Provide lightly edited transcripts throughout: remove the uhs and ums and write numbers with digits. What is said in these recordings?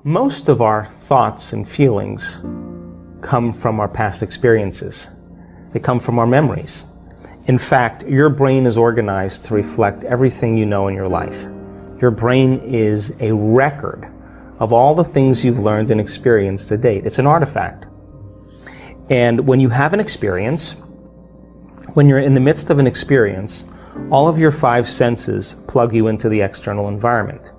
Most of our thoughts and feelings come from our past experiences. They come from our memories. In fact, your brain is organized to reflect everything you know in your life. Your brain is a record of all the things you've learned and experienced to date. It's an artifact. And when you have an experience, when you're in the midst of an experience, all of your five senses plug you into the external environment.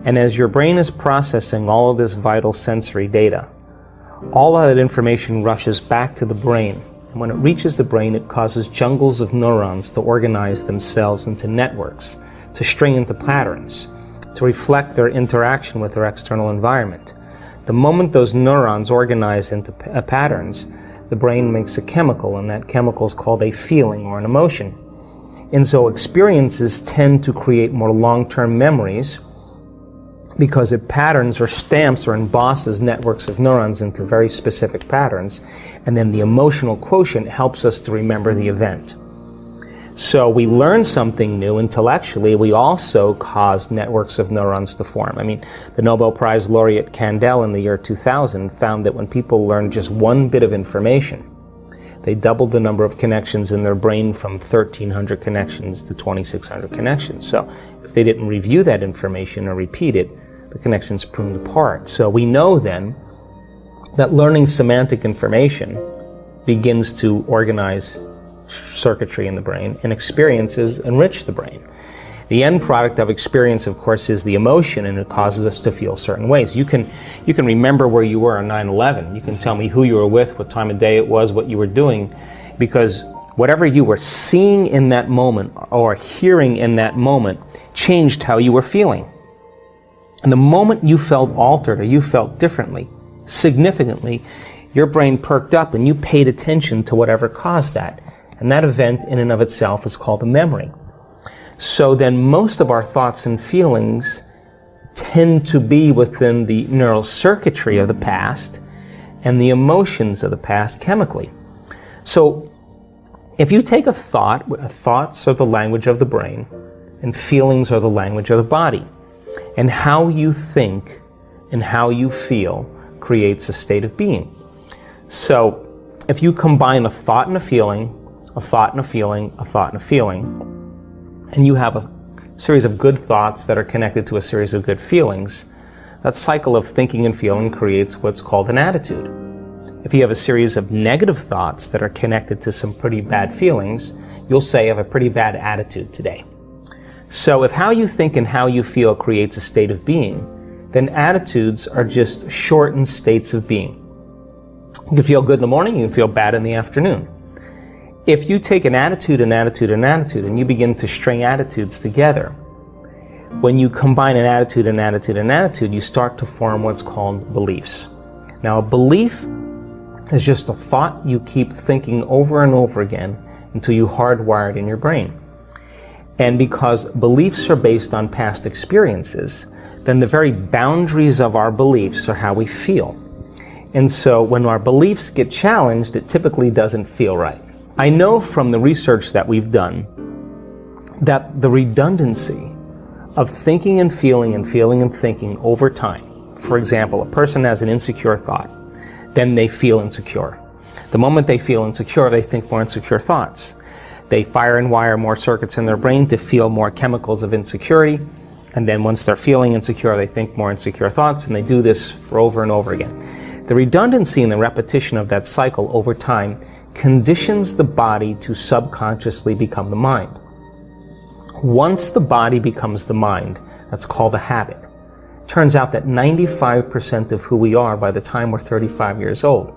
And as your brain is processing all of this vital sensory data, all of that information rushes back to the brain. And when it reaches the brain, it causes jungles of neurons to organize themselves into networks, to string into patterns, to reflect their interaction with their external environment. The moment those neurons organize into patterns, the brain makes a chemical, and that chemical is called a feeling or an emotion. And so experiences tend to create more long-term memories because it patterns or stamps or embosses networks of neurons into very specific patterns, and then the emotional quotient helps us to remember the event. So we learn something new intellectually, we also cause networks of neurons to form. I mean, the Nobel Prize laureate Kandel in the year 2000 found that when people learned just one bit of information, they doubled the number of connections in their brain from 1,300 connections to 2,600 connections. So if they didn't review that information or repeat it, the connections pruned apart. So we know then that learning semantic information begins to organize circuitry in the brain, and experiences enrich the brain. The end product of experience, of course, is the emotion, and it causes us to feel certain ways. You can remember where you were on 9/11. You can tell me who you were with, what time of day it was, what you were doing, because whatever you were seeing in that moment or hearing in that moment changed how you were feeling. And the moment you felt altered or you felt differently, significantly, your brain perked up and you paid attention to whatever caused that. And that event in and of itself is called a memory. So then most of our thoughts and feelings tend to be within the neural circuitry of the past and the emotions of the past chemically. So if you take a thought, thoughts are the language of the brain and feelings are the language of the body. And how you think and how you feel creates a state of being. So if you combine a thought and a feeling, a thought and a feeling, a thought and a feeling, and you have a series of good thoughts that are connected to a series of good feelings, that cycle of thinking and feeling creates what's called an attitude. If you have a series of negative thoughts that are connected to some pretty bad feelings, you'll say, I have a pretty bad attitude today. So if how you think and how you feel creates a state of being, then attitudes are just shortened states of being. You can feel good in the morning, you can feel bad in the afternoon. If you take an attitude, an attitude, an attitude, and you begin to string attitudes together, when you combine an attitude, an attitude, an attitude, you start to form what's called beliefs. Now, a belief is just a thought you keep thinking over and over again until you hardwire it in your brain. And because beliefs are based on past experiences, then the very boundaries of our beliefs are how we feel. And so when our beliefs get challenged, it typically doesn't feel right. I know from the research that we've done that the redundancy of thinking and feeling and feeling and thinking over time, for example, a person has an insecure thought, then they feel insecure. The moment they feel insecure, they think more insecure thoughts. They fire and wire more circuits in their brain to feel more chemicals of insecurity, and then once they're feeling insecure, they think more insecure thoughts, and they do this for over and over again. The redundancy and the repetition of that cycle over time conditions the body to subconsciously become the mind. Once the body becomes the mind, that's called a habit. Turns out that 95% of who we are by the time we're 35 years old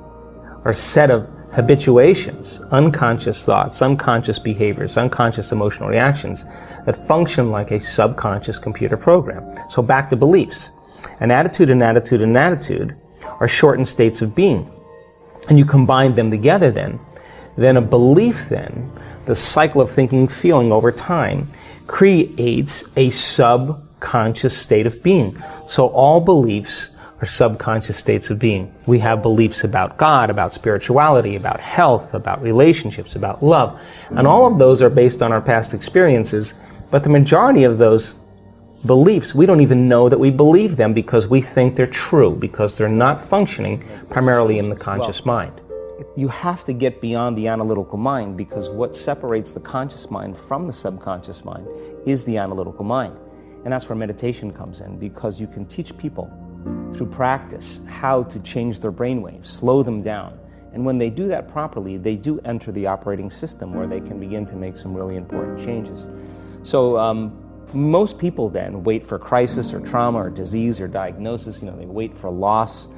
are a set of habituations, unconscious thoughts, unconscious behaviors, unconscious emotional reactions that function like a subconscious computer program. So back to beliefs. An attitude, an attitude, an attitude are shortened states of being. And you combine them together then a belief then, the cycle of thinking, feeling over time, creates a subconscious state of being. So all beliefs are subconscious states of being. We have beliefs about God, about spirituality, about health, about relationships, about love. And all of those are based on our past experiences, but the majority of those beliefs, we don't even know that we believe them because we think they're true, because they're not functioning primarily in the conscious mind. You have to get beyond the analytical mind, because what separates the conscious mind from the subconscious mind is the analytical mind. And that's where meditation comes in, because you can teach people through practice how to change their brainwaves, slow them down. And when they do that properly, they do enter the operating system where they can begin to make some really important changes. So most people then wait for crisis or trauma or disease or diagnosis. They wait for loss,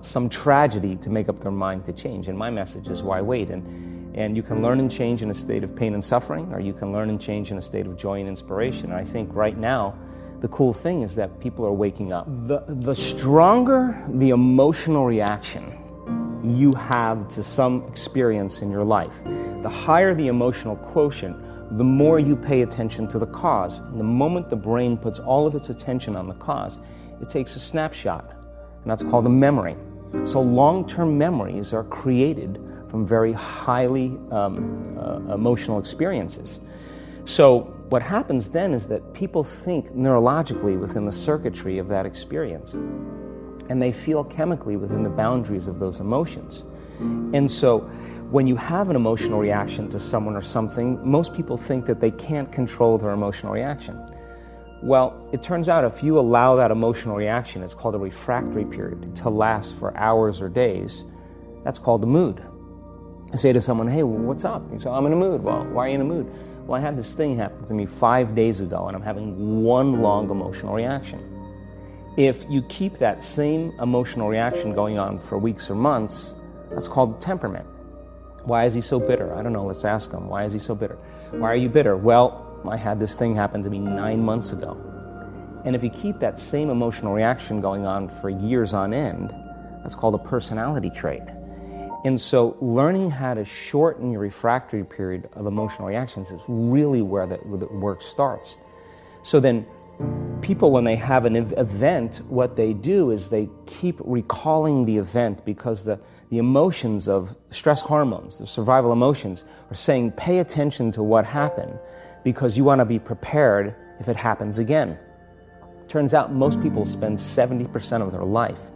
some tragedy to make up their mind to change. And my message is, why wait? And you can learn and change in a state of pain and suffering, or you can learn and change in a state of joy and inspiration. And I think right now, the cool thing is that people are waking up. The stronger the emotional reaction you have to some experience in your life, the higher the emotional quotient, the more you pay attention to the cause. And the moment the brain puts all of its attention on the cause, it takes a snapshot, and that's called a memory. So long-term memories are created from very highly emotional experiences. So what happens then is that people think neurologically within the circuitry of that experience, and they feel chemically within the boundaries of those emotions. And so when you have an emotional reaction to someone or something, most people think that they can't control their emotional reaction. Well, it turns out if you allow that emotional reaction, it's called a refractory period, to last for hours or days, that's called a mood. I say to someone, hey, what's up? You say, I'm in a mood. Well, why are you in a mood? Well, I had this thing happen to me 5 days ago, and I'm having one long emotional reaction. If you keep that same emotional reaction going on for weeks or months, that's called temperament. Why is he so bitter? I don't know, let's ask him. Why is he so bitter? Why are you bitter? Well, I had this thing happen to me 9 months ago. And if you keep that same emotional reaction going on for years on end, that's called a personality trait. And so learning how to shorten your refractory period of emotional reactions is really where the work starts. So then people, when they have an event, what they do is they keep recalling the event, because the emotions of stress hormones, the survival emotions, are saying, pay attention to what happened, because you want to be prepared if it happens again. Turns out most people spend 70% of their life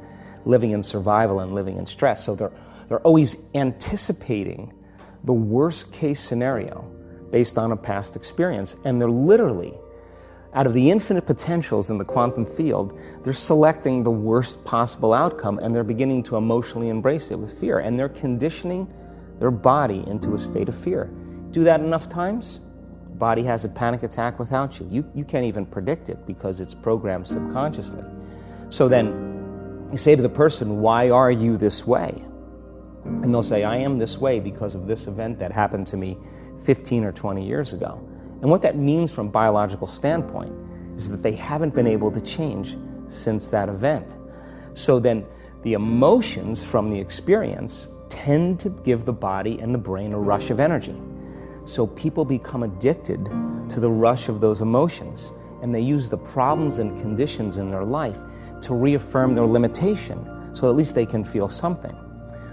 living in survival and living in stress. So they're always anticipating the worst case scenario based on a past experience. And they're literally, out of the infinite potentials in the quantum field, they're selecting the worst possible outcome, and they're beginning to emotionally embrace it with fear. And they're conditioning their body into a state of fear. Do that enough times, the body has a panic attack without you. You can't even predict it because it's programmed subconsciously. So then you say to the person, why are you this way? And they'll say, I am this way because of this event that happened to me 15 or 20 years ago. And what that means from a biological standpoint is that they haven't been able to change since that event. So then the emotions from the experience tend to give the body and the brain a rush of energy. So people become addicted to the rush of those emotions, and they use the problems and conditions in their life to reaffirm their limitation, so at least they can feel something.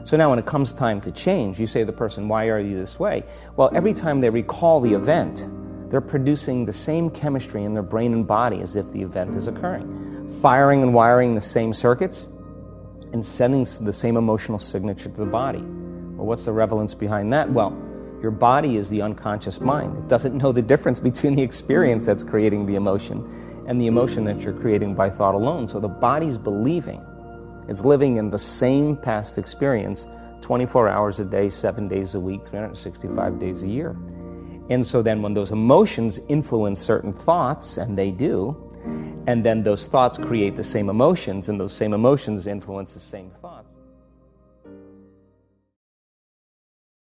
So now when it comes time to change, you say to the person, why are you this way? Well, every time they recall the event, they're producing the same chemistry in their brain and body as if the event is occurring, firing and wiring the same circuits and sending the same emotional signature to the body. Well, what's the relevance behind that? Well, your body is the unconscious mind. It doesn't know the difference between the experience that's creating the emotion and the emotion that you're creating by thought alone. So the body's believing it's living in the same past experience 24 hours a day, 7 days a week, 365 days a year. And so then when those emotions influence certain thoughts, and they do, and then those thoughts create the same emotions, and those same emotions influence the same thoughts.